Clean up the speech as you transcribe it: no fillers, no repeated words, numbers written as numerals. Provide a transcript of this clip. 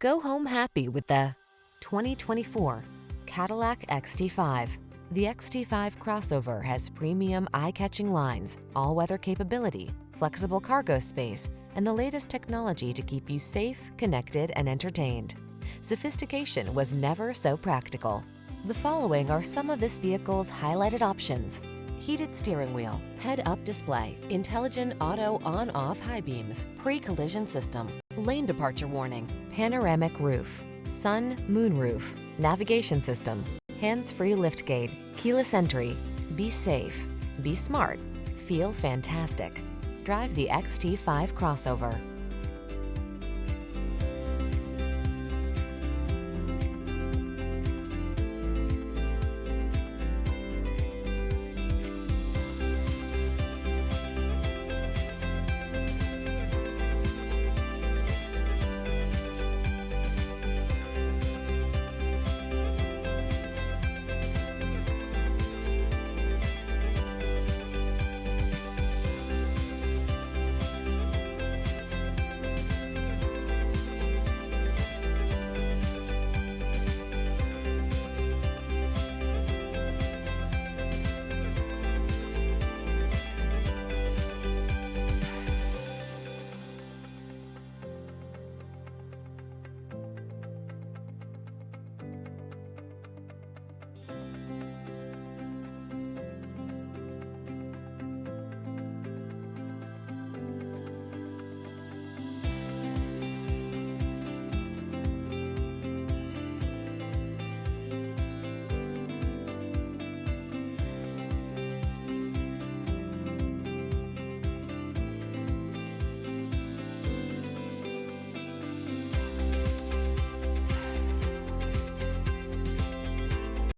Go home happy with the 2024 Cadillac XT5. The XT5 crossover has premium eye-catching lines, all-weather capability, flexible cargo space, and the latest technology to keep you safe, connected, and entertained. Sophistication was never so practical. The following are some of this vehicle's highlighted options: heated steering wheel, head-up display, intelligent auto on-off high beams, pre-collision system, lane departure warning, panoramic roof, sun, moon roof, navigation system, hands-free liftgate, keyless entry. Be safe, be smart, feel fantastic. Drive the XT5 crossover.